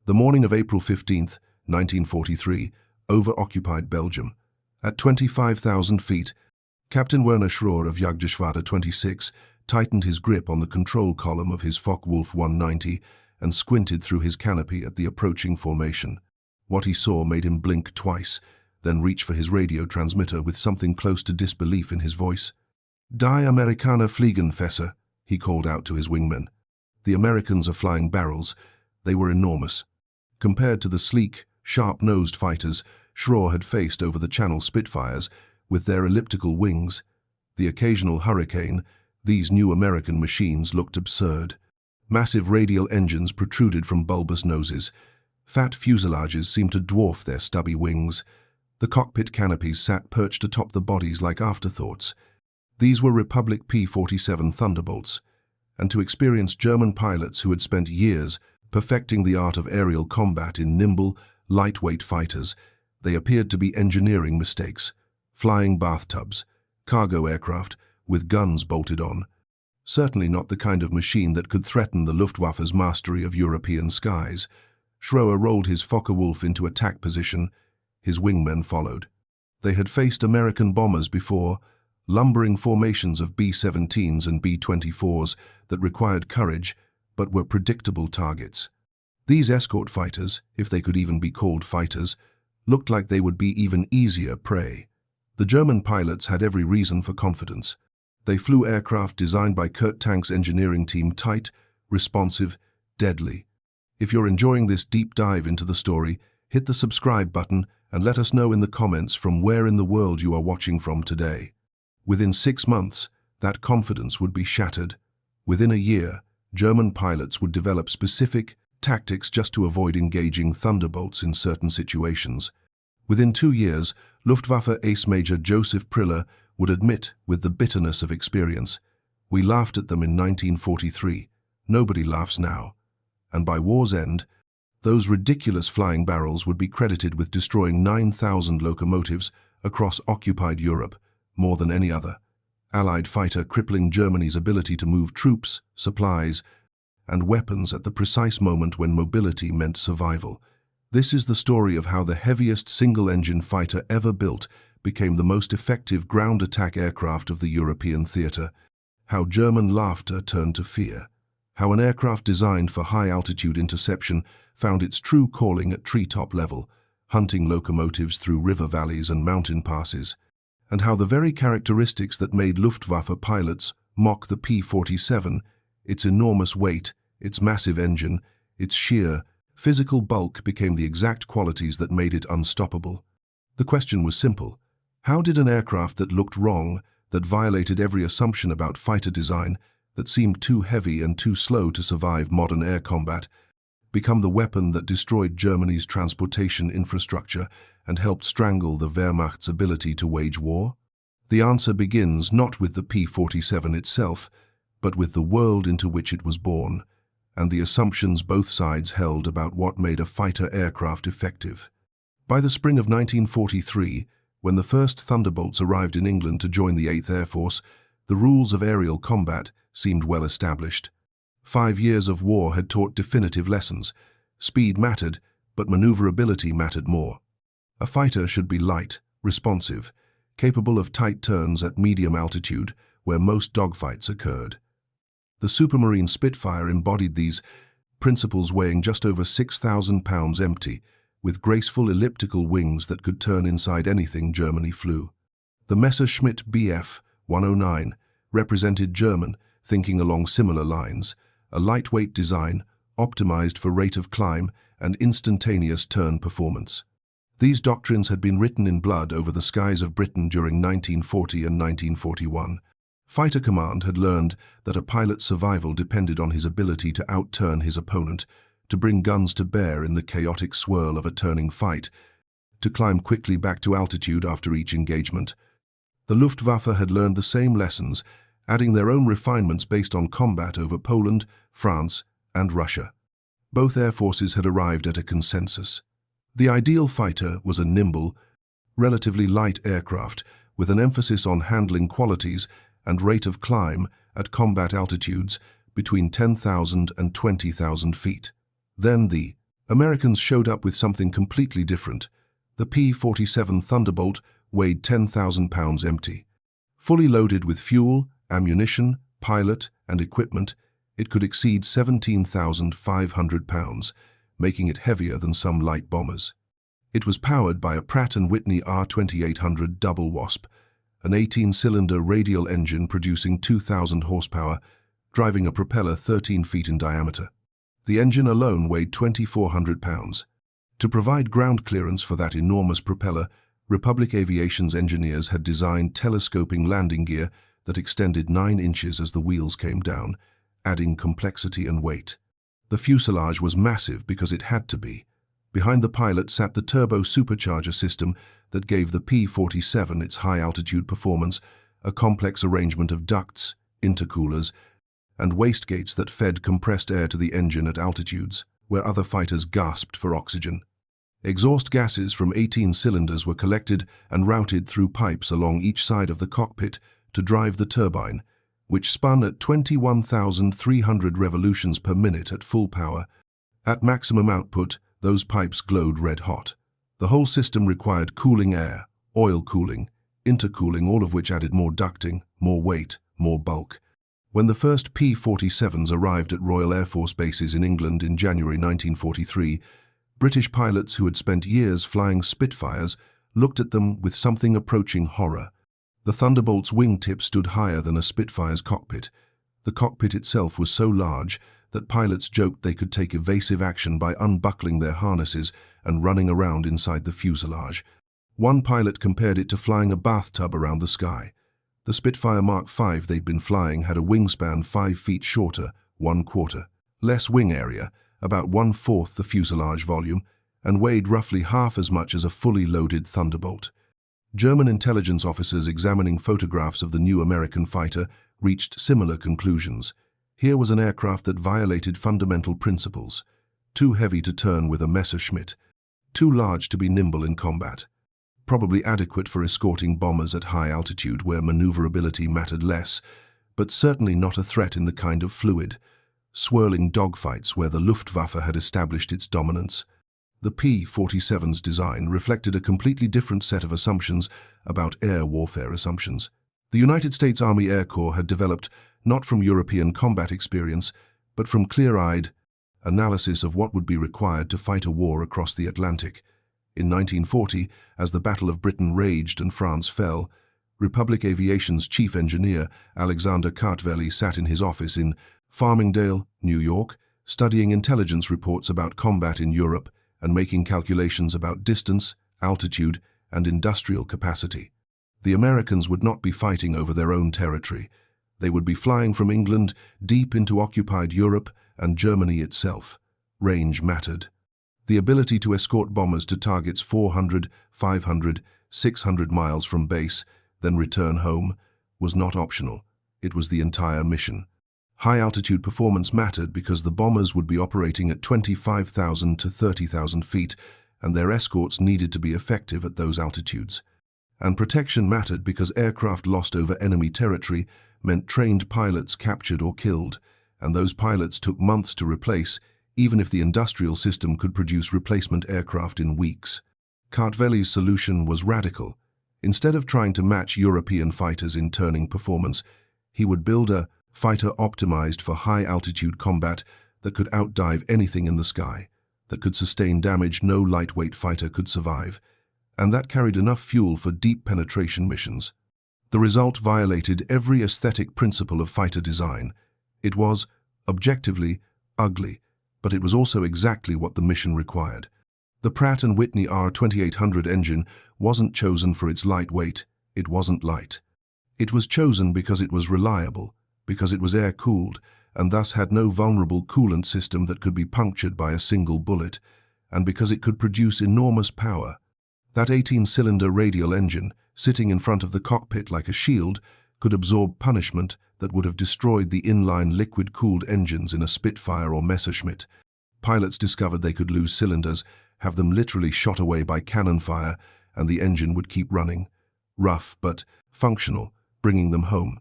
The morning of April 15, 1943, over occupied Belgium. At 25,000 feet, Captain Werner Schroer of Jagdgeschwader 26 tightened his grip on the control column of his Focke-Wulf 190 and squinted through his canopy at the approaching formation. What he saw made him blink twice, then reach for his radio transmitter with something close to disbelief in his voice. "Die Amerikaner fliegen, Fässer," he called out to his wingmen. The Americans are flying barrels. They were enormous. Compared to the sleek, sharp-nosed fighters Schroer had faced over the Channel Spitfires, with their elliptical wings, the occasional Hurricane, these new American machines looked absurd. Massive radial engines protruded from bulbous noses. Fat fuselages seemed to dwarf their stubby wings. The cockpit canopies sat perched atop the bodies like afterthoughts. These were Republic P-47 Thunderbolts, and to experienced German pilots who had spent years perfecting the art of aerial combat in nimble, lightweight fighters, they appeared to be engineering mistakes. Flying bathtubs, cargo aircraft with guns bolted on. Certainly not the kind of machine that could threaten the Luftwaffe's mastery of European skies. Schroer rolled his Focke-Wulf into attack position. His wingmen followed. They had faced American bombers before, lumbering formations of B-17s and B-24s that required courage but were predictable targets. These escort fighters, if they could even be called fighters, looked like they would be even easier prey. The German pilots had every reason for confidence. They flew aircraft designed by Kurt Tank's engineering team tight, responsive, deadly. If you're enjoying this deep dive into the story, hit the subscribe button and let us know in the comments from where in the world you are watching from today. Within 6 months, that confidence would be shattered. Within a year, German pilots would develop specific tactics just to avoid engaging Thunderbolts in certain situations. Within 2 years, Luftwaffe Ace Major Joseph Priller would admit with the bitterness of experience, "We laughed at them in 1943. Nobody laughs now." And by war's end, those ridiculous flying barrels would be credited with destroying 9,000 locomotives across occupied Europe, more than any other Allied fighter, crippling Germany's ability to move troops, supplies, and weapons at the precise moment when mobility meant survival. This is the story of how the heaviest single-engine fighter ever built became the most effective ground attack aircraft of the European theater, how German laughter turned to fear, how an aircraft designed for high-altitude interception found its true calling at treetop level, hunting locomotives through river valleys and mountain passes, and how the very characteristics that made Luftwaffe pilots mock the P-47, its enormous weight, its massive engine, its sheer, physical bulk became the exact qualities that made it unstoppable. The question was simple. How did an aircraft that looked wrong, that violated every assumption about fighter design, that seemed too heavy and too slow to survive modern air combat, become the weapon that destroyed Germany's transportation infrastructure and helped strangle the Wehrmacht's ability to wage war? The answer begins not with the P-47 itself, but with the world into which it was born, and the assumptions both sides held about what made a fighter aircraft effective. By the spring of 1943, when the first Thunderbolts arrived in England to join the 8th Air Force, the rules of aerial combat seemed well established. 5 years of war had taught definitive lessons. Speed mattered, but maneuverability mattered more. A fighter should be light, responsive, capable of tight turns at medium altitude, where most dogfights occurred. The Supermarine Spitfire embodied these principles, weighing just over 6,000 pounds empty, with graceful elliptical wings that could turn inside anything Germany flew. The Messerschmitt Bf 109 represented German thinking along similar lines, a lightweight design, optimized for rate of climb and instantaneous turn performance. These doctrines had been written in blood over the skies of Britain during 1940 and 1941. Fighter Command had learned that a pilot's survival depended on his ability to outturn his opponent, to bring guns to bear in the chaotic swirl of a turning fight, to climb quickly back to altitude after each engagement. The Luftwaffe had learned the same lessons, adding their own refinements based on combat over Poland, France, and Russia. Both air forces had arrived at a consensus. The ideal fighter was a nimble, relatively light aircraft with an emphasis on handling qualities and rate of climb at combat altitudes between 10,000 and 20,000 feet. Then the Americans showed up with something completely different. The P-47 Thunderbolt weighed 10,000 pounds empty. Fully loaded with fuel, ammunition, pilot, and equipment, it could exceed 17,500 pounds, making it heavier than some light bombers. It was powered by a Pratt & Whitney R2800 Double Wasp, an 18-cylinder radial engine producing 2,000 horsepower, driving a propeller 13 feet in diameter. The engine alone weighed 2,400 pounds. To provide ground clearance for that enormous propeller, Republic Aviation's engineers had designed telescoping landing gear that extended 9 inches as the wheels came down, adding complexity and weight. The fuselage was massive because it had to be. Behind the pilot sat the turbo supercharger system that gave the P-47 its high-altitude performance, a complex arrangement of ducts, intercoolers, and wastegates that fed compressed air to the engine at altitudes where other fighters gasped for oxygen. Exhaust gases from 18 cylinders were collected and routed through pipes along each side of the cockpit to drive the turbine, which spun at 21,300 revolutions per minute at full power. At maximum output, those pipes glowed red hot. The whole system required cooling air, oil cooling, intercooling, all of which added more ducting, more weight, more bulk. When the first P-47s arrived at Royal Air Force bases in England in January 1943, British pilots who had spent years flying Spitfires looked at them with something approaching horror. The Thunderbolt's wingtip stood higher than a Spitfire's cockpit. The cockpit itself was so large that pilots joked they could take evasive action by unbuckling their harnesses and running around inside the fuselage. One pilot compared it to flying a bathtub around the sky. The Spitfire Mark V they'd been flying had a wingspan 5 feet shorter, 1/4, less wing area, about 1/4 the fuselage volume, and weighed roughly half as much as a fully loaded Thunderbolt. German intelligence officers examining photographs of the new American fighter reached similar conclusions. Here was an aircraft that violated fundamental principles. Too heavy to turn with a Messerschmitt, too large to be nimble in combat. Probably adequate for escorting bombers at high altitude where maneuverability mattered less, but certainly not a threat in the kind of fluid, swirling dogfights where the Luftwaffe had established its dominance. The P-47's design reflected a completely different set of assumptions about air warfare assumptions. The United States Army Air Corps had developed not from European combat experience, but from clear-eyed analysis of what would be required to fight a war across the Atlantic. In 1940, as the Battle of Britain raged and France fell, Republic Aviation's chief engineer, Alexander Kartveli, sat in his office in Farmingdale, New York, studying intelligence reports about combat in Europe and making calculations about distance, altitude, and industrial capacity. The Americans would not be fighting over their own territory. They would be flying from England deep into occupied Europe and Germany itself. Range mattered. The ability to escort bombers to targets 400, 500, 600 miles from base, then return home, was not optional. It was the entire mission. High-altitude performance mattered because the bombers would be operating at 25,000 to 30,000 feet, and their escorts needed to be effective at those altitudes. And protection mattered because aircraft lost over enemy territory meant trained pilots captured or killed, and those pilots took months to replace, even if the industrial system could produce replacement aircraft in weeks. Kartveli's solution was radical. Instead of trying to match European fighters in turning performance, he would build a fighter optimized for high-altitude combat that could outdive anything in the sky, that could sustain damage no lightweight fighter could survive, and that carried enough fuel for deep penetration missions. The result violated every aesthetic principle of fighter design. It was, objectively, ugly, but it was also exactly what the mission required. The Pratt & Whitney R2800 engine wasn't chosen for its lightweight, it wasn't light. It was chosen because it was reliable, because it was air-cooled, and thus had no vulnerable coolant system that could be punctured by a single bullet, and because it could produce enormous power. That 18-cylinder radial engine, sitting in front of the cockpit like a shield, could absorb punishment that would have destroyed the inline liquid-cooled engines in a Spitfire or Messerschmitt. Pilots discovered they could lose cylinders, have them literally shot away by cannon fire, and the engine would keep running. Rough but functional, bringing them home.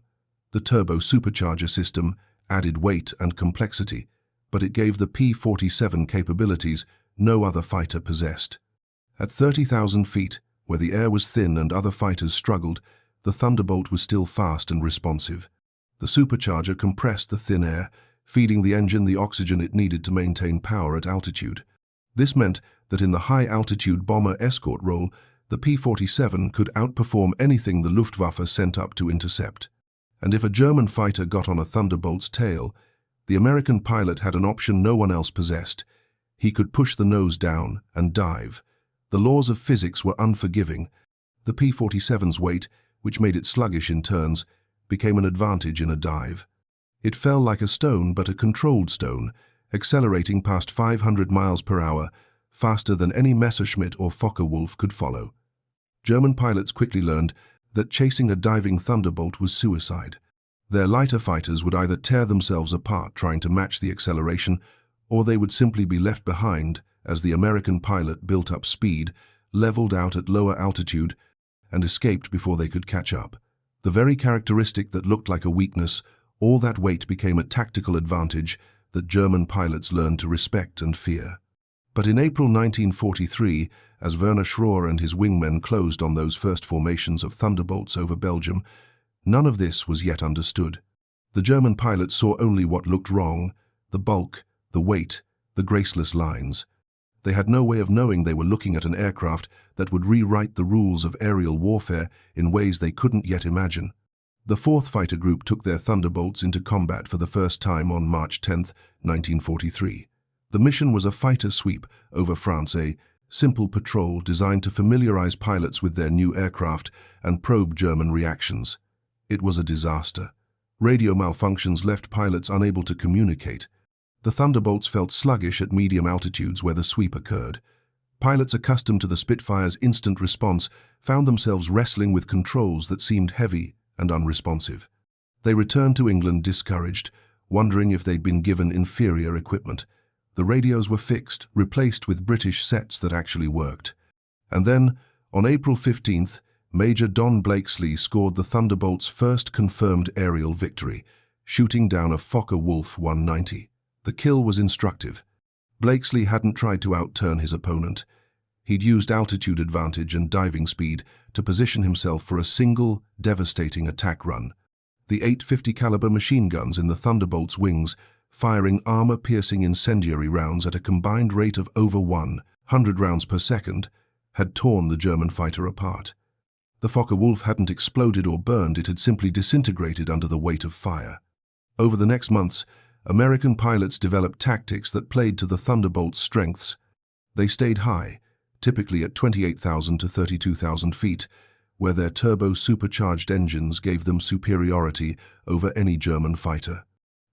The turbo supercharger system added weight and complexity, but it gave the P-47 capabilities, no other fighter possessed. At 30,000 feet, where the air was thin and other fighters struggled, the Thunderbolt was still fast and responsive. The supercharger compressed the thin air, feeding the engine the oxygen it needed to maintain power at altitude. This meant that in the high-altitude bomber escort role, the P-47 could outperform anything the Luftwaffe sent up to intercept. And if a German fighter got on a Thunderbolt's tail, the American pilot had an option no one else possessed. He could push the nose down and dive. The laws of physics were unforgiving. The P-47's weight, which made it sluggish in turns, became an advantage in a dive. It fell like a stone, but a controlled stone, accelerating past 500 miles per hour, faster than any Messerschmitt or Focke-Wulf could follow. German pilots quickly learned that chasing a diving Thunderbolt was suicide. Their lighter fighters would either tear themselves apart trying to match the acceleration, or they would simply be left behind as the American pilot built up speed, leveled out at lower altitude, and escaped before they could catch up. The very characteristic that looked like a weakness, all that weight became a tactical advantage that German pilots learned to respect and fear. But in April 1943, as Werner Schroer and his wingmen closed on those first formations of Thunderbolts over Belgium, none of this was yet understood. The German pilots saw only what looked wrong: the bulk, the weight, the graceless lines. They had no way of knowing they were looking at an aircraft that would rewrite the rules of aerial warfare in ways they couldn't yet imagine. The 4th Fighter Group took their Thunderbolts into combat for the first time on March 10, 1943. The mission was a fighter sweep over France, a simple patrol designed to familiarize pilots with their new aircraft and probe German reactions. It was a disaster. Radio malfunctions left pilots unable to communicate. The Thunderbolts felt sluggish at medium altitudes where the sweep occurred. Pilots accustomed to the Spitfire's instant response found themselves wrestling with controls that seemed heavy and unresponsive. They returned to England discouraged, wondering if they'd been given inferior equipment. The radios were fixed, replaced with British sets that actually worked. And then, on April 15th, Major Don Blakesley scored the Thunderbolt's first confirmed aerial victory, shooting down a Focke-Wulf 190. The kill was instructive. Blakesley hadn't tried to outturn his opponent. He'd used altitude advantage and diving speed to position himself for a single, devastating attack run. The 850 caliber machine guns in the Thunderbolt's wings, firing armor-piercing incendiary rounds at a combined rate of over 100 rounds per second, had torn the German fighter apart. The Focke-Wulf hadn't exploded or burned, it had simply disintegrated under the weight of fire. Over the next months, American pilots developed tactics that played to the Thunderbolt's strengths. They stayed high, typically at 28,000 to 32,000 feet, where their turbo-supercharged engines gave them superiority over any German fighter.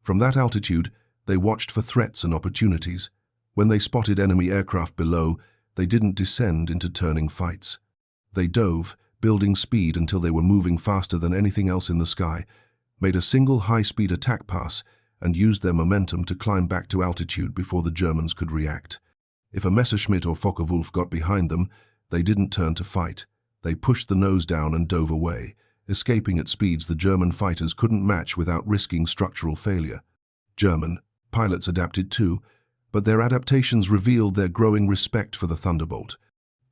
From that altitude, they watched for threats and opportunities. When they spotted enemy aircraft below, they didn't descend into turning fights. They dove, building speed until they were moving faster than anything else in the sky, made a single high-speed attack pass, and used their momentum to climb back to altitude before the Germans could react. If a Messerschmitt or Focke-Wulf got behind them, they didn't turn to fight. They pushed the nose down and dove away, escaping at speeds the German fighters couldn't match without risking structural failure. German pilots adapted too, but their adaptations revealed their growing respect for the Thunderbolt.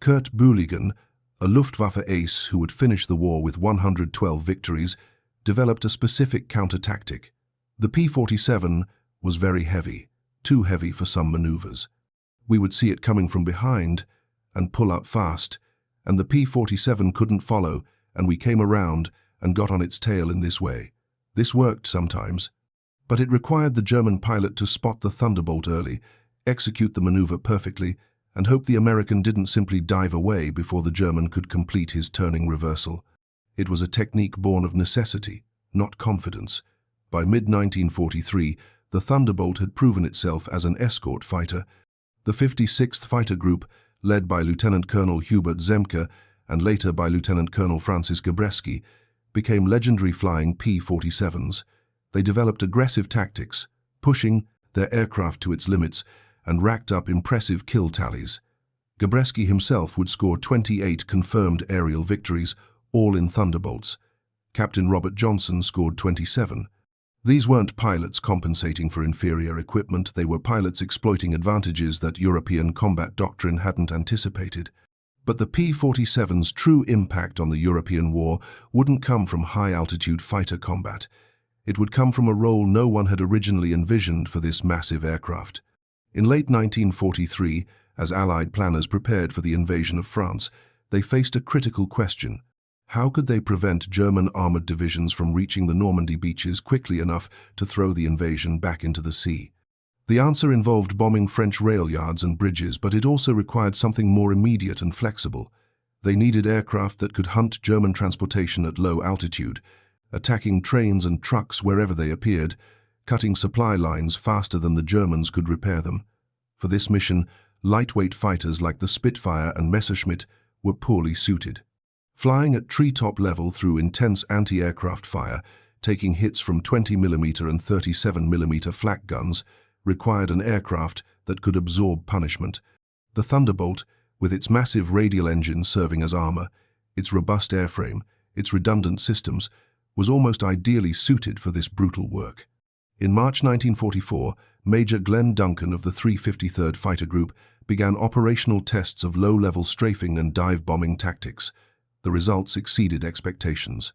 Kurt Bühligen, a Luftwaffe ace who would finish the war with 112 victories, developed a specific counter-tactic. The P-47 was very heavy, too heavy for some maneuvers. We would see it coming from behind and pull up fast, and the P-47 couldn't follow, and we came around and got on its tail in this way. This worked sometimes, but it required the German pilot to spot the Thunderbolt early, execute the maneuver perfectly, and hope the American didn't simply dive away before the German could complete his turning reversal. It was a technique born of necessity, not confidence. By mid-1943, the Thunderbolt had proven itself as an escort fighter. The 56th Fighter Group, led by Lieutenant Colonel Hubert Zemke and later by Lieutenant Colonel Francis Gabreski, became legendary flying P-47's. They developed aggressive tactics, pushing their aircraft to its limits, and racked up impressive kill tallies. Gabreski himself would score 28 confirmed aerial victories, all in Thunderbolts. Captain Robert Johnson scored 27. These weren't pilots compensating for inferior equipment, they were pilots exploiting advantages that European combat doctrine hadn't anticipated. But the P-47's true impact on the European war wouldn't come from high-altitude fighter combat. It would come from a role no one had originally envisioned for this massive aircraft. In late 1943, as Allied planners prepared for the invasion of France, they faced a critical question. How could they prevent German armored divisions from reaching the Normandy beaches quickly enough to throw the invasion back into the sea? The answer involved bombing French rail yards and bridges, but it also required something more immediate and flexible. They needed aircraft that could hunt German transportation at low altitude, attacking trains and trucks wherever they appeared, cutting supply lines faster than the Germans could repair them. For this mission, lightweight fighters like the Spitfire and Messerschmitt were poorly suited. Flying at treetop level through intense anti-aircraft fire, taking hits from 20mm and 37mm flak guns, required an aircraft that could absorb punishment. The Thunderbolt, with its massive radial engine serving as armor, its robust airframe, its redundant systems, was almost ideally suited for this brutal work. In March 1944, Major Glenn Duncan of the 353rd Fighter Group began operational tests of low-level strafing and dive bombing tactics. The results exceeded expectations.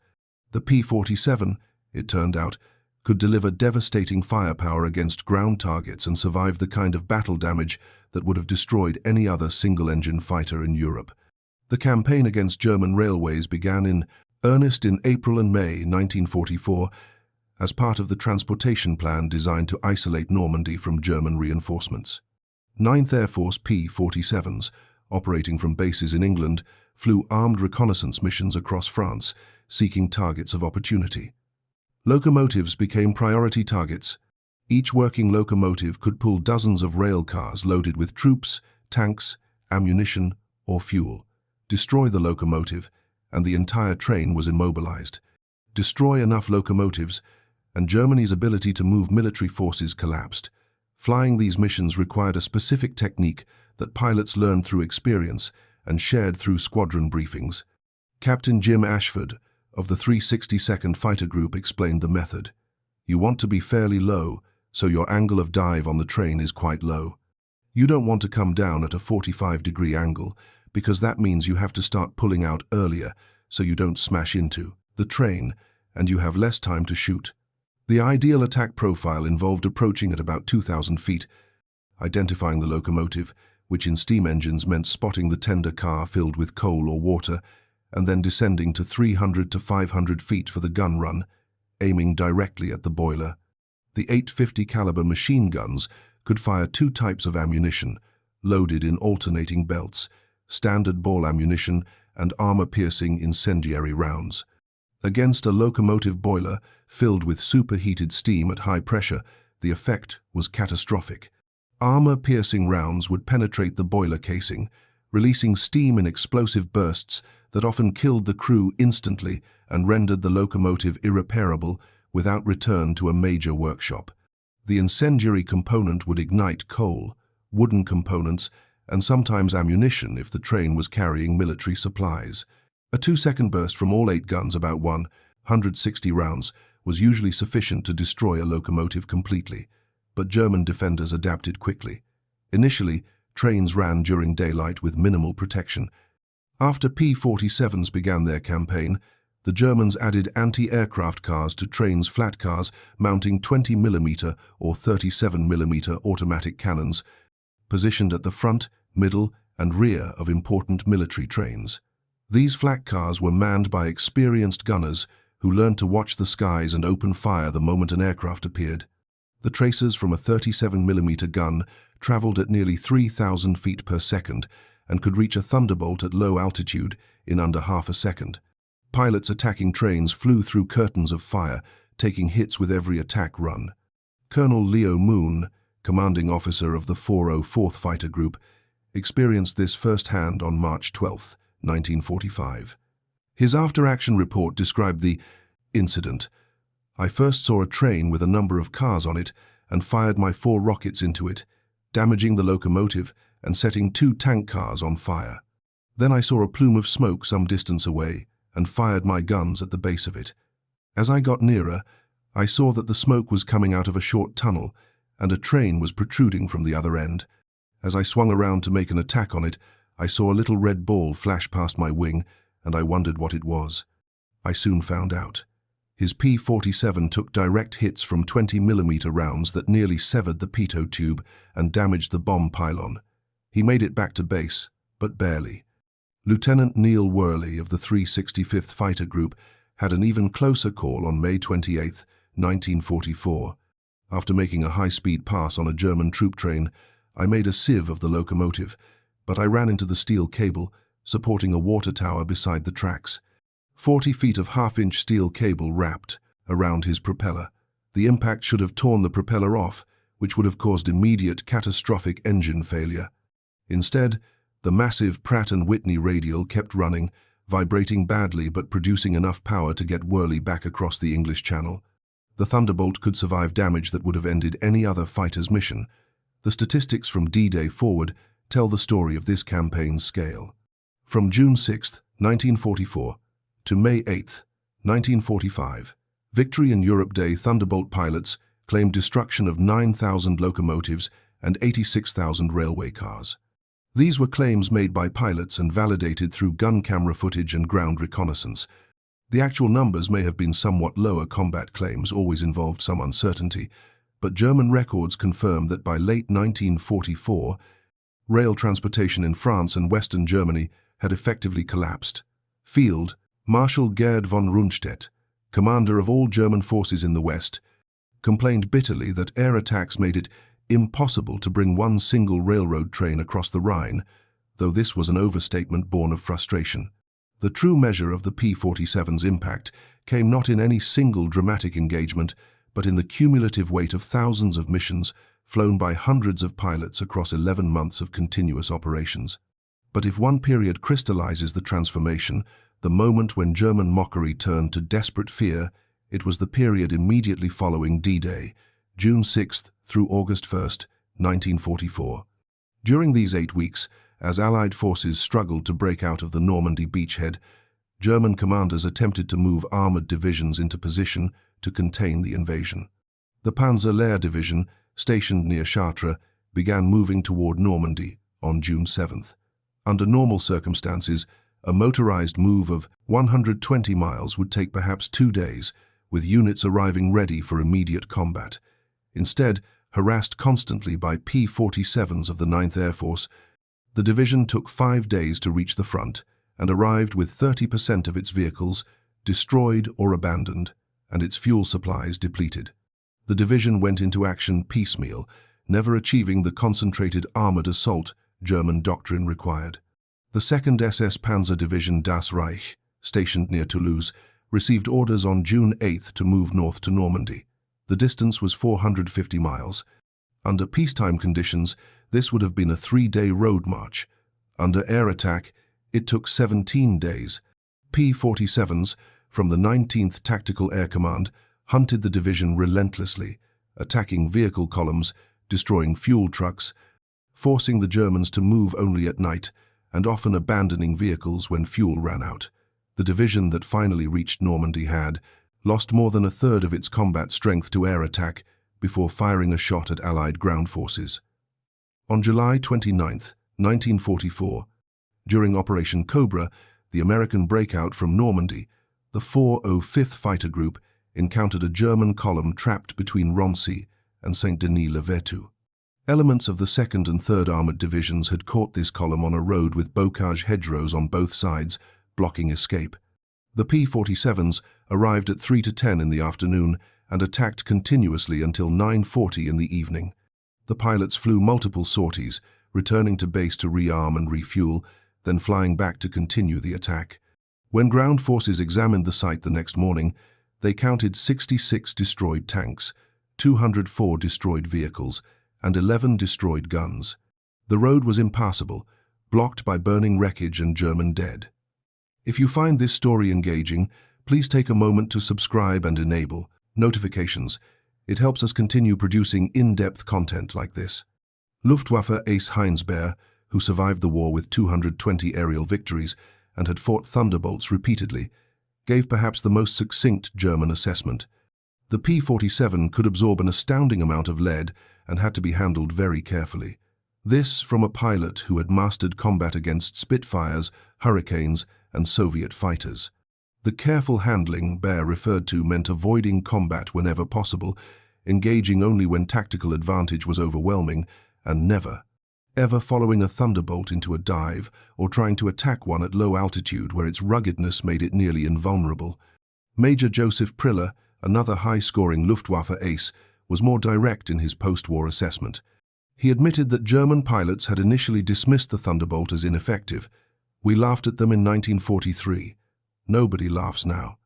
The P-47, it turned out, could deliver devastating firepower against ground targets and survive the kind of battle damage that would have destroyed any other single-engine fighter in Europe. The campaign against German railways began in earnest in April and May 1944 as part of the transportation plan designed to isolate Normandy from German reinforcements. 9th Air Force P-47's, operating from bases in England, flew armed reconnaissance missions across France, seeking targets of opportunity. Locomotives became priority targets. Each working locomotive could pull dozens of rail cars loaded with troops, tanks, ammunition, or fuel. Destroy the locomotive, and the entire train was immobilized. Destroy enough locomotives, and Germany's ability to move military forces collapsed. Flying these missions required a specific technique that pilots learned through experience and shared through squadron briefings. Captain Jim Ashford of the 362nd Fighter Group explained the method. You want to be fairly low, so your angle of dive on the train is quite low. You don't want to come down at a 45-degree angle, because that means you have to start pulling out earlier so you don't smash into the train and you have less time to shoot. The ideal attack profile involved approaching at about 2,000 feet, identifying the locomotive, which in steam engines meant spotting the tender car filled with coal or water, and then descending to 300 to 500 feet for the gun run, aiming directly at the boiler. The 850 caliber machine guns could fire two types of ammunition, loaded in alternating belts, standard ball ammunition and armor-piercing incendiary rounds. Against a locomotive boiler filled with superheated steam at high pressure, the effect was catastrophic. Armor-piercing rounds would penetrate the boiler casing, releasing steam in explosive bursts that often killed the crew instantly and rendered the locomotive irreparable without return to a major workshop. The incendiary component would ignite coal, wooden components, and sometimes ammunition if the train was carrying military supplies. A 2-second burst from all 8 guns, about 160 rounds, was usually sufficient to destroy a locomotive completely, but German defenders adapted quickly. Initially, trains ran during daylight with minimal protection. After P-47s began their campaign, the Germans added anti-aircraft cars to trains' flat cars mounting 20mm or 37mm automatic cannons, positioned at the front, middle, and rear of important military trains. These flak cars were manned by experienced gunners who learned to watch the skies and open fire the moment an aircraft appeared. The tracers from a 37mm gun traveled at nearly 3,000 feet per second and could reach a Thunderbolt at low altitude in under half a second. Pilots attacking trains flew through curtains of fire, taking hits with every attack run. Colonel Leo Moon, commanding officer of the 404th Fighter Group, experienced this firsthand on March 12, 1945. His after-action report described the incident. I first saw a train with a number of cars on it and fired my 4 rockets into it, damaging the locomotive and setting 2 tank cars on fire. Then I saw a plume of smoke some distance away and fired my guns at the base of it. As I got nearer, I saw that the smoke was coming out of a short tunnel, and a train was protruding from the other end. As I swung around to make an attack on it, I saw a little red ball flash past my wing, and I wondered what it was. I soon found out. His P-47 took direct hits from 20mm rounds that nearly severed the pitot tube and damaged the bomb pylon. He made it back to base, but barely. Lieutenant Neil Worley of the 365th Fighter Group had an even closer call on May 28, 1944. After making a high-speed pass on a German troop train, I made a sieve of the locomotive, but I ran into the steel cable, supporting a water tower beside the tracks. 40 feet of half-inch steel cable wrapped around his propeller. The impact should have torn the propeller off, which would have caused immediate catastrophic engine failure. Instead, the massive Pratt & Whitney radial kept running, vibrating badly but producing enough power to get Worley back across the English Channel. The Thunderbolt could survive damage that would have ended any other fighter's mission. The statistics from D-Day forward tell the story of this campaign's scale. From June 6, 1944, to May 8, 1945, Victory in Europe Day Thunderbolt pilots claimed destruction of 9,000 locomotives and 86,000 railway cars. These were claims made by pilots and validated through gun camera footage and ground reconnaissance. The actual numbers may have been somewhat lower. Combat claims always involved some uncertainty, but German records confirm that by late 1944, rail transportation in France and Western Germany had effectively collapsed. Field Marshal Gerd von Rundstedt, commander of all German forces in the West, complained bitterly that air attacks made it impossible to bring one single railroad train across the Rhine, though this was an overstatement born of frustration. The true measure of the P-47's impact came not in any single dramatic engagement, but in the cumulative weight of thousands of missions flown by hundreds of pilots across 11 months of continuous operations. But if one period crystallizes the transformation, the moment when German mockery turned to desperate fear, it was the period immediately following D-Day, June 6 through August 1, 1944. During these 8 weeks, as Allied forces struggled to break out of the Normandy beachhead, German commanders attempted to move armored divisions into position to contain the invasion. The Panzer Lehr Division, stationed near Chartres, began moving toward Normandy on June 7. Under normal circumstances, a motorized move of 120 miles would take perhaps 2 days, with units arriving ready for immediate combat. Instead, harassed constantly by P-47's of the 9th Air Force, the division took 5 days to reach the front and arrived with 30% of its vehicles destroyed or abandoned and its fuel supplies depleted. The division went into action piecemeal, never achieving the concentrated armored assault German doctrine required. The 2nd SS Panzer Division Das Reich, stationed near Toulouse, received orders on June 8 to move north to Normandy. The distance was 450 miles. Under peacetime conditions, this would have been a 3-day road march. Under air attack, it took 17 days. P-47's from the 19th Tactical Air Command hunted the division relentlessly, attacking vehicle columns, destroying fuel trucks, forcing the Germans to move only at night, and often abandoning vehicles when fuel ran out. The division that finally reached Normandy had lost more than a third of its combat strength to air attack before firing a shot at Allied ground forces. On July 29, 1944, during Operation Cobra, the American breakout from Normandy, the 405th Fighter Group encountered a German column trapped between Rancy and Saint-Denis-le-Vertou. Elements of the 2nd and 3rd Armored Divisions had caught this column on a road with bocage hedgerows on both sides, blocking escape. The P-47's arrived at 3 to 10 in the afternoon and attacked continuously until 9:40 in the evening. The pilots flew multiple sorties, returning to base to rearm and refuel, then flying back to continue the attack. When ground forces examined the site the next morning, they counted 66 destroyed tanks, 204 destroyed vehicles, and 11 destroyed guns. The road was impassable, blocked by burning wreckage and German dead. If you find this story engaging, please take a moment to subscribe and enable notifications. It helps us continue producing in-depth content like this. Luftwaffe ace Heinz Behr, who survived the war with 220 aerial victories and had fought Thunderbolts repeatedly, gave perhaps the most succinct German assessment. The P-47 could absorb an astounding amount of lead and had to be handled very carefully. This from a pilot who had mastered combat against Spitfires, Hurricanes, and Soviet fighters. The careful handling Bear referred to meant avoiding combat whenever possible, engaging only when tactical advantage was overwhelming, and never, ever following a Thunderbolt into a dive or trying to attack one at low altitude where its ruggedness made it nearly invulnerable. Major Joseph Priller, another high-scoring Luftwaffe ace, was more direct in his post-war assessment. He admitted that German pilots had initially dismissed the Thunderbolt as ineffective. "We laughed at them in 1943. Nobody laughs now."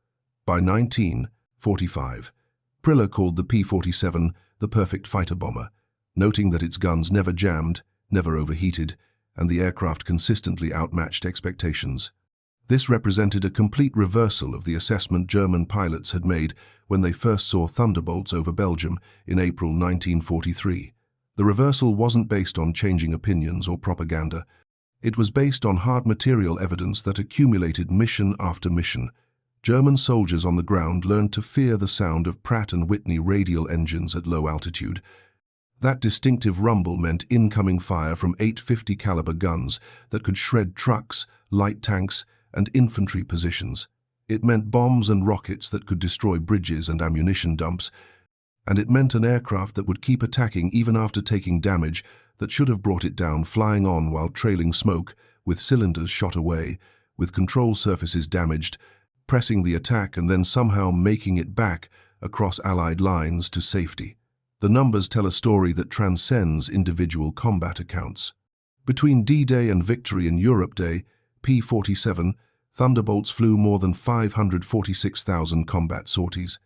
By 1945, Priller called the P-47 the perfect fighter bomber, noting that its guns never jammed, never overheated, and the aircraft consistently outmatched expectations. This represented a complete reversal of the assessment German pilots had made when they first saw Thunderbolts over Belgium in April 1943. The reversal wasn't based on changing opinions or propaganda. It was based on hard material evidence that accumulated mission after mission. German soldiers on the ground learned to fear the sound of Pratt & Whitney radial engines at low altitude. That distinctive rumble meant incoming fire from 850 caliber guns that could shred trucks, light tanks, and infantry positions. It meant bombs and rockets that could destroy bridges and ammunition dumps, and it meant an aircraft that would keep attacking even after taking damage that should have brought it down, flying on while trailing smoke, with cylinders shot away, with control surfaces damaged, pressing the attack and then somehow making it back across Allied lines to safety. The numbers tell a story that transcends individual combat accounts. Between D-Day and Victory in Europe Day, P-47 Thunderbolts flew more than 546,000 combat sorties.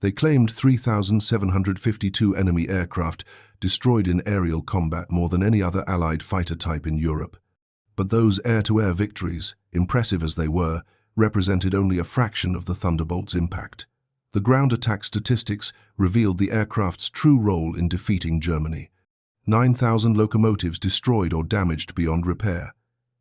They claimed 3,752 enemy aircraft destroyed in aerial combat, more than any other Allied fighter type in Europe. But those air-to-air victories, impressive as they were, represented only a fraction of the Thunderbolt's impact. The ground attack statistics revealed the aircraft's true role in defeating Germany. 9,000 locomotives destroyed or damaged beyond repair.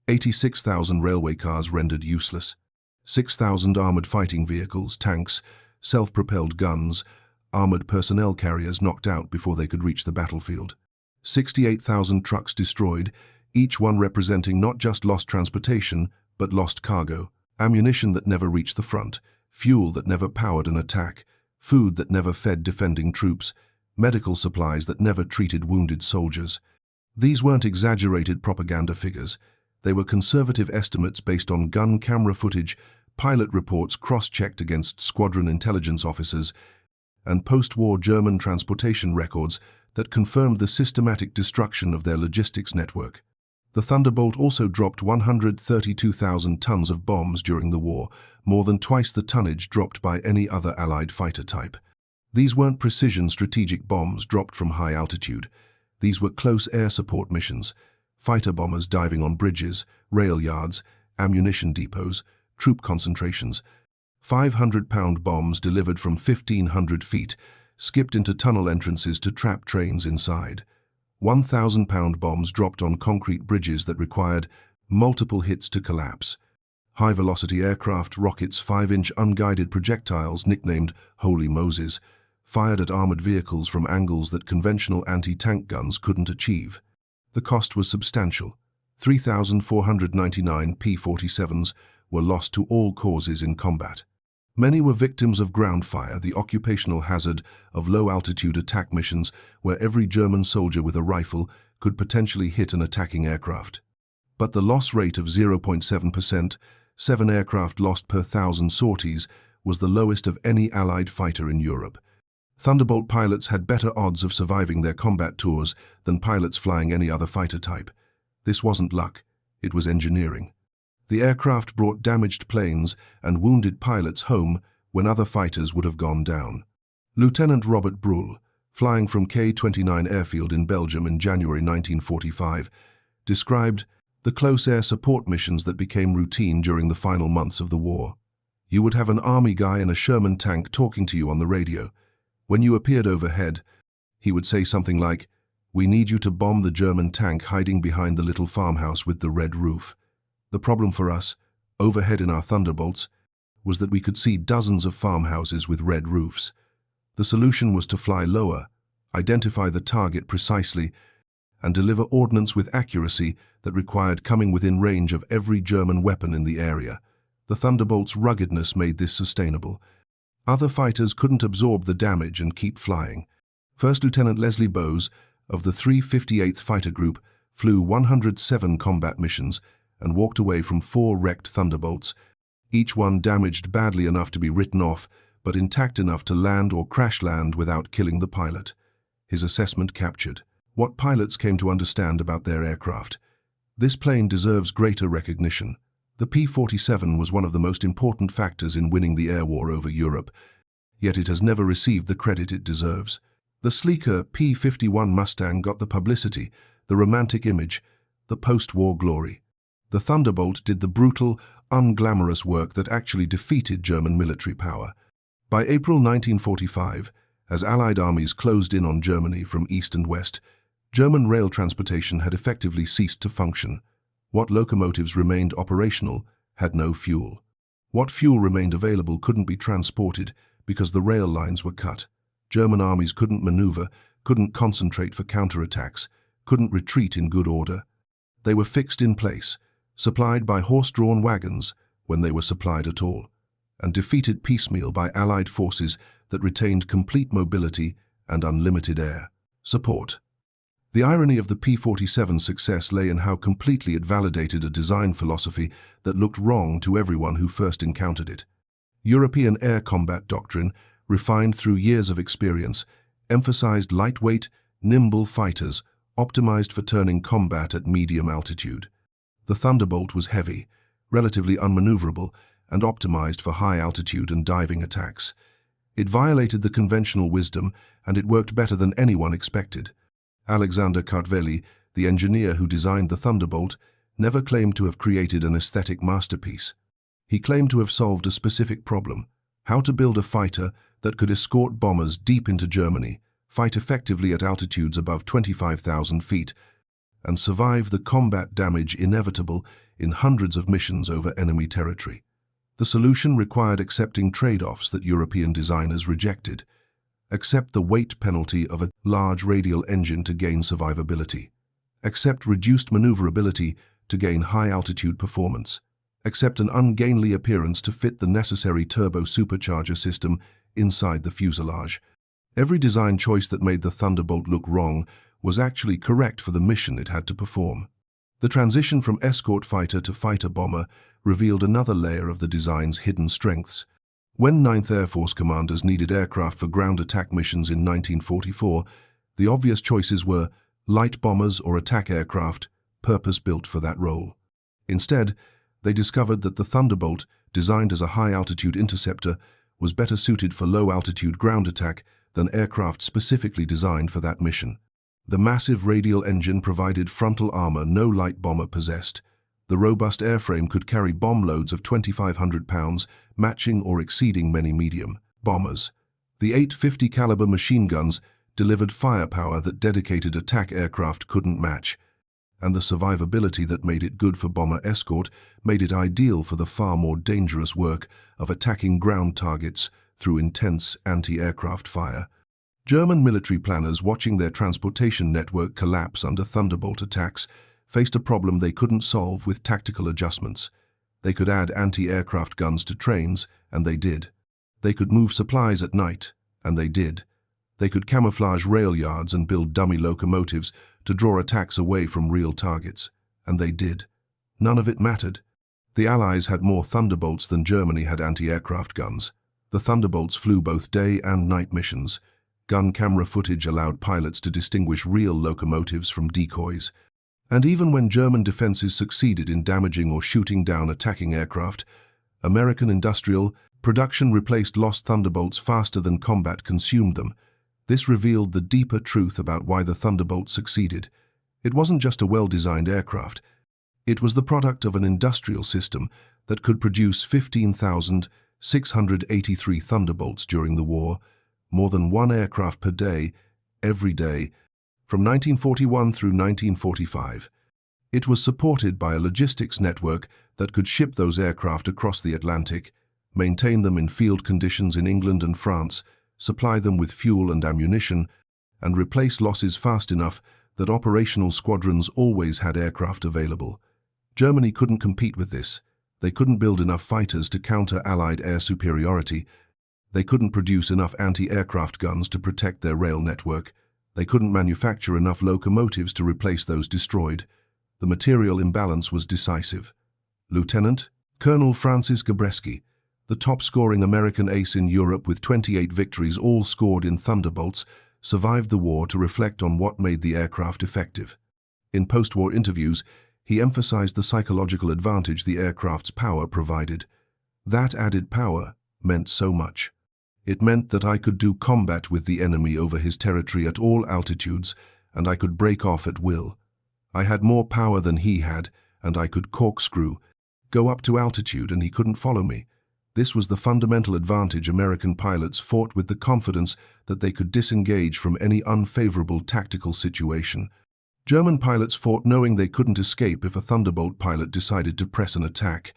86,000 railway cars rendered useless. 6,000 armored fighting vehicles, tanks, self-propelled guns, armored personnel carriers knocked out before they could reach the battlefield. 68,000 trucks destroyed, each one representing not just lost transportation, but lost cargo, ammunition that never reached the front, fuel that never powered an attack, food that never fed defending troops, medical supplies that never treated wounded soldiers. These weren't exaggerated propaganda figures. They were conservative estimates based on gun camera footage, pilot reports cross-checked against squadron intelligence officers, and post-war German transportation records that confirmed the systematic destruction of their logistics network. The Thunderbolt also dropped 132,000 tons of bombs during the war, more than twice the tonnage dropped by any other Allied fighter type. These weren't precision strategic bombs dropped from high altitude. These were close air support missions, fighter bombers diving on bridges, rail yards, ammunition depots, troop concentrations. 500-pound bombs delivered from 1,500 feet, skipped into tunnel entrances to trap trains inside. 1,000-pound bombs dropped on concrete bridges that required multiple hits to collapse. High-velocity aircraft, rockets, 5-inch unguided projectiles nicknamed Holy Moses, fired at armored vehicles from angles that conventional anti-tank guns couldn't achieve. The cost was substantial. 3,499 P-47's were lost to all causes in combat. Many were victims of ground fire, the occupational hazard of low-altitude attack missions where every German soldier with a rifle could potentially hit an attacking aircraft. But the loss rate of 0.7%, 7 aircraft lost per 1,000 sorties, was the lowest of any Allied fighter in Europe. Thunderbolt pilots had better odds of surviving their combat tours than pilots flying any other fighter type. This wasn't luck, it was engineering. The aircraft brought damaged planes and wounded pilots home when other fighters would have gone down. Lieutenant Robert Bruhl, flying from K-29 airfield in Belgium in January 1945, described the close air support missions that became routine during the final months of the war. You would have an army guy in a Sherman tank talking to you on the radio. When you appeared overhead, he would say something like, "We need you to bomb the German tank hiding behind the little farmhouse with the red roof." The problem for us, overhead in our Thunderbolts, was that we could see dozens of farmhouses with red roofs. The solution was to fly lower, identify the target precisely, and deliver ordnance with accuracy that required coming within range of every German weapon in the area. The Thunderbolts' ruggedness made this sustainable. Other fighters couldn't absorb the damage and keep flying. First Lieutenant Leslie Bowes, of the 358th Fighter Group, flew 107 combat missions and walked away from 4 wrecked Thunderbolts, each one damaged badly enough to be written off, but intact enough to land or crash land without killing the pilot. His assessment captured what pilots came to understand about their aircraft. This plane deserves greater recognition. The P-47 was one of the most important factors in winning the air war over Europe, yet it has never received the credit it deserves. The sleeker P-51 Mustang got the publicity, the romantic image, the post-war glory. The Thunderbolt did the brutal, unglamorous work that actually defeated German military power. By April 1945, as Allied armies closed in on Germany from east and west, German rail transportation had effectively ceased to function. What locomotives remained operational had no fuel. What fuel remained available couldn't be transported because the rail lines were cut. German armies couldn't maneuver, couldn't concentrate for counterattacks, couldn't retreat in good order. They were fixed in place, supplied by horse-drawn wagons when they were supplied at all, and defeated piecemeal by Allied forces that retained complete mobility and unlimited air support. The irony of the P-47's success lay in how completely it validated a design philosophy that looked wrong to everyone who first encountered it. European air combat doctrine, refined through years of experience, emphasized lightweight, nimble fighters, optimized for turning combat at medium altitude. The Thunderbolt was heavy, relatively unmaneuverable, and optimized for high altitude and diving attacks. It violated the conventional wisdom, and it worked better than anyone expected. Alexander Kartveli, the engineer who designed the Thunderbolt, never claimed to have created an aesthetic masterpiece. He claimed to have solved a specific problem: how to build a fighter that could escort bombers deep into Germany, fight effectively at altitudes above 25,000 feet, and survive the combat damage inevitable in hundreds of missions over enemy territory. The solution required accepting trade-offs that European designers rejected. Accept the weight penalty of a large radial engine to gain survivability. Accept reduced maneuverability to gain high-altitude performance. Accept an ungainly appearance to fit the necessary turbo supercharger system inside the fuselage. Every design choice that made the Thunderbolt look wrong was actually correct for the mission it had to perform. The transition from escort fighter to fighter bomber revealed another layer of the design's hidden strengths. When 9th Air Force commanders needed aircraft for ground attack missions in 1944, the obvious choices were light bombers or attack aircraft, purpose-built for that role. Instead, they discovered that the Thunderbolt, designed as a high-altitude interceptor, was better suited for low-altitude ground attack than aircraft specifically designed for that mission. The massive radial engine provided frontal armor no light bomber possessed. The robust airframe could carry bomb loads of 2,500 pounds, matching or exceeding many medium bombers. The 850 caliber machine guns delivered firepower that dedicated attack aircraft couldn't match, and the survivability that made it good for bomber escort made it ideal for the far more dangerous work of attacking ground targets through intense anti-aircraft fire. German military planners, watching their transportation network collapse under Thunderbolt attacks, faced a problem they couldn't solve with tactical adjustments. They could add anti-aircraft guns to trains, and they did. They could move supplies at night, and they did. They could camouflage rail yards and build dummy locomotives to draw attacks away from real targets, and they did. None of it mattered. The Allies had more Thunderbolts than Germany had anti-aircraft guns. The Thunderbolts flew both day and night missions. Gun camera footage allowed pilots to distinguish real locomotives from decoys. And even when German defenses succeeded in damaging or shooting down attacking aircraft, American industrial production replaced lost Thunderbolts faster than combat consumed them. This revealed the deeper truth about why the Thunderbolt succeeded. It wasn't just a well-designed aircraft. It was the product of an industrial system that could produce 15,683 Thunderbolts during the war, more than one aircraft per day, every day, from 1941 through 1945. It was supported by a logistics network that could ship those aircraft across the Atlantic, maintain them in field conditions in England and France, supply them with fuel and ammunition, and replace losses fast enough that operational squadrons always had aircraft available. Germany couldn't compete with this. They couldn't build enough fighters to counter Allied air superiority. They couldn't produce enough anti-aircraft guns to protect their rail network. They couldn't manufacture enough locomotives to replace those destroyed. The material imbalance was decisive. Lieutenant Colonel Francis Gabreski, the top-scoring American ace in Europe with 28 victories all scored in Thunderbolts, survived the war to reflect on what made the aircraft effective. In post-war interviews, he emphasized the psychological advantage the aircraft's power provided. That added power meant so much. It meant that I could do combat with the enemy over his territory at all altitudes, and I could break off at will. I had more power than he had, and I could corkscrew, go up to altitude, and he couldn't follow me. This was the fundamental advantage American pilots fought with the confidence that they could disengage from any unfavorable tactical situation. German pilots fought knowing they couldn't escape if a Thunderbolt pilot decided to press an attack.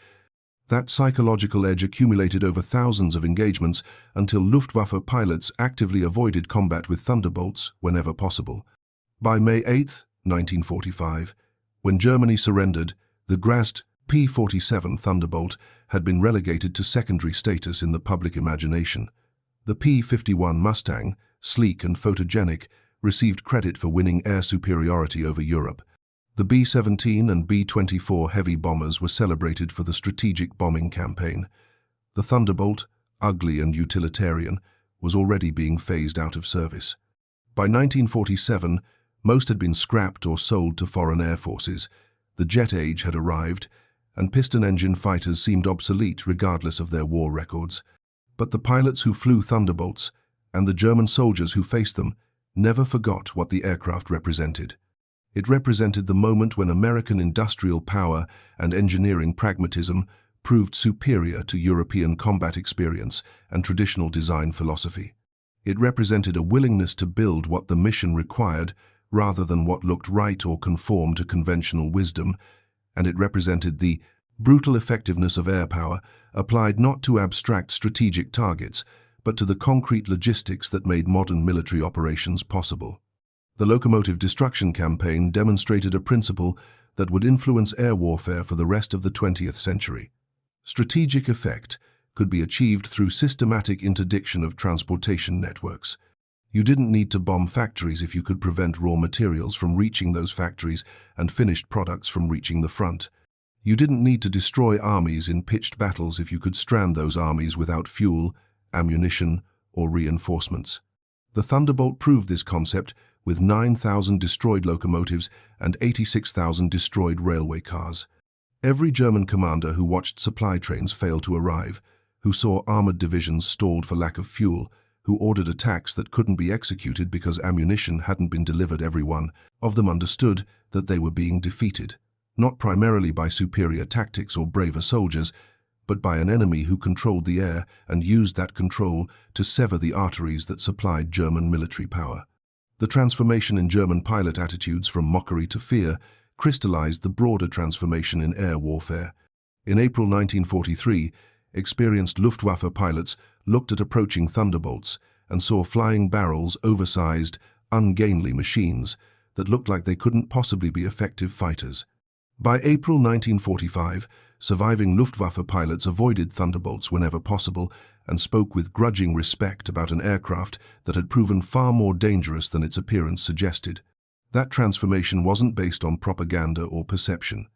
That psychological edge accumulated over thousands of engagements until Luftwaffe pilots actively avoided combat with Thunderbolts whenever possible. By May 8, 1945, when Germany surrendered, the grassed P-47 Thunderbolt had been relegated to secondary status in the public imagination. The P-51 Mustang, sleek and photogenic, received credit for winning air superiority over Europe. The B-17 and B-24 heavy bombers were celebrated for the strategic bombing campaign. The Thunderbolt, ugly and utilitarian, was already being phased out of service. By 1947, most had been scrapped or sold to foreign air forces. The jet age had arrived, and piston-engine fighters seemed obsolete regardless of their war records. But the pilots who flew Thunderbolts, and the German soldiers who faced them, never forgot what the aircraft represented. It represented the moment when American industrial power and engineering pragmatism proved superior to European combat experience and traditional design philosophy. It represented a willingness to build what the mission required rather than what looked right or conformed to conventional wisdom, and it represented the brutal effectiveness of air power applied not to abstract strategic targets, but to the concrete logistics that made modern military operations possible. The locomotive destruction campaign demonstrated a principle that would influence air warfare for the rest of the 20th century. Strategic effect could be achieved through systematic interdiction of transportation networks. You didn't need to bomb factories if you could prevent raw materials from reaching those factories and finished products from reaching the front. You didn't need to destroy armies in pitched battles if you could strand those armies without fuel, ammunition, or reinforcements. The Thunderbolt proved this concept with 9,000 destroyed locomotives and 86,000 destroyed railway cars. Every German commander who watched supply trains fail to arrive, who saw armored divisions stalled for lack of fuel, who ordered attacks that couldn't be executed because ammunition hadn't been delivered, every one of them understood that they were being defeated, not primarily by superior tactics or braver soldiers, but by an enemy who controlled the air and used that control to sever the arteries that supplied German military power. The transformation in German pilot attitudes from mockery to fear crystallized the broader transformation in air warfare. In April 1943, experienced Luftwaffe pilots looked at approaching Thunderbolts and saw flying barrels, oversized, ungainly machines that looked like they couldn't possibly be effective fighters. By April 1945, surviving Luftwaffe pilots avoided Thunderbolts whenever possible and spoke with grudging respect about an aircraft that had proven far more dangerous than its appearance suggested. That transformation wasn't based on propaganda or perception.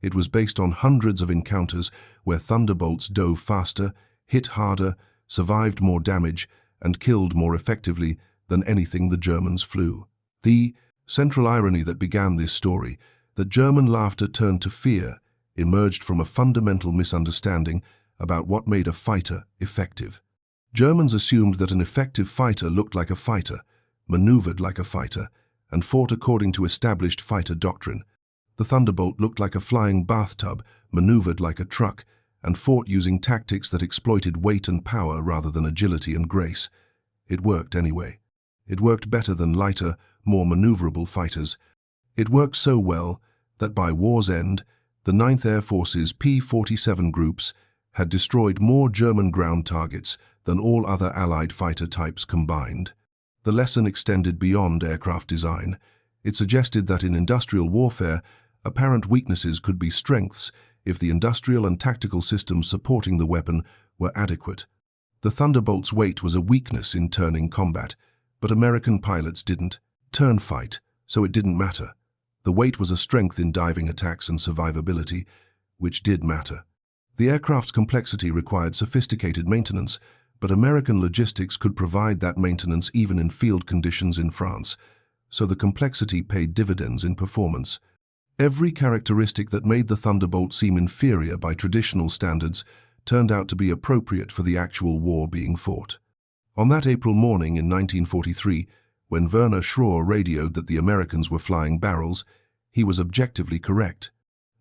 It was based on hundreds of encounters where Thunderbolts dove faster, hit harder, survived more damage, and killed more effectively than anything the Germans flew. The central irony that began this story, that German laughter turned to fear, emerged from a fundamental misunderstanding about what made a fighter effective. Germans assumed that an effective fighter looked like a fighter, maneuvered like a fighter, and fought according to established fighter doctrine. The Thunderbolt looked like a flying bathtub, maneuvered like a truck, and fought using tactics that exploited weight and power rather than agility and grace. It worked anyway. It worked better than lighter, more maneuverable fighters. It worked so well that by war's end, the 9th Air Force's P-47 groups had destroyed more German ground targets than all other Allied fighter types combined. The lesson extended beyond aircraft design. It suggested that in industrial warfare, apparent weaknesses could be strengths if the industrial and tactical systems supporting the weapon were adequate. The Thunderbolt's weight was a weakness in turning combat, but American pilots didn't turn fight, so it didn't matter. The weight was a strength in diving attacks and survivability, which did matter. The aircraft's complexity required sophisticated maintenance, but American logistics could provide that maintenance even in field conditions in France, so the complexity paid dividends in performance. Every characteristic that made the Thunderbolt seem inferior by traditional standards turned out to be appropriate for the actual war being fought. On that April morning in 1943, when Werner Schroer radioed that the Americans were flying barrels, he was objectively correct.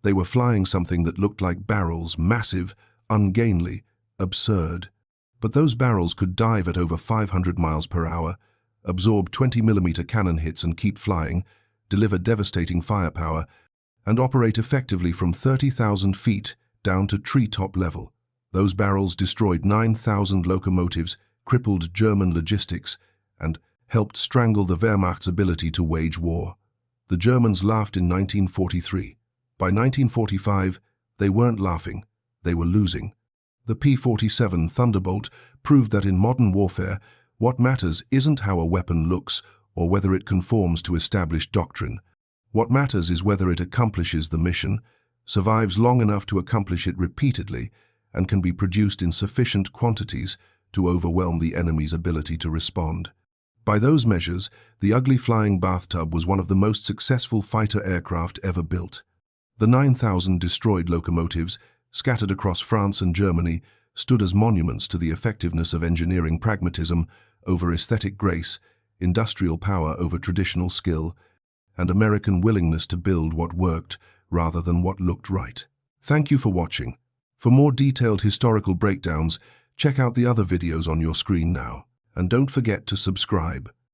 They were flying something that looked like barrels, massive, ungainly, absurd. But those barrels could dive at over 500 miles per hour, absorb 20mm cannon hits and keep flying, deliver devastating firepower, and operate effectively from 30,000 feet down to treetop level. Those barrels destroyed 9,000 locomotives, crippled German logistics, and helped strangle the Wehrmacht's ability to wage war. The Germans laughed in 1943. By 1945, they weren't laughing, they were losing. The P-47 Thunderbolt proved that in modern warfare, what matters isn't how a weapon looks or whether it conforms to established doctrine. What matters is whether it accomplishes the mission, survives long enough to accomplish it repeatedly, and can be produced in sufficient quantities to overwhelm the enemy's ability to respond. By those measures, the ugly flying bathtub was one of the most successful fighter aircraft ever built. The 9,000 destroyed locomotives, scattered across France and Germany, stood as monuments to the effectiveness of engineering pragmatism over aesthetic grace, industrial power over traditional skill, and American willingness to build what worked rather than what looked right. Thank you for watching. For more detailed historical breakdowns, check out the other videos on your screen now. And don't forget to subscribe.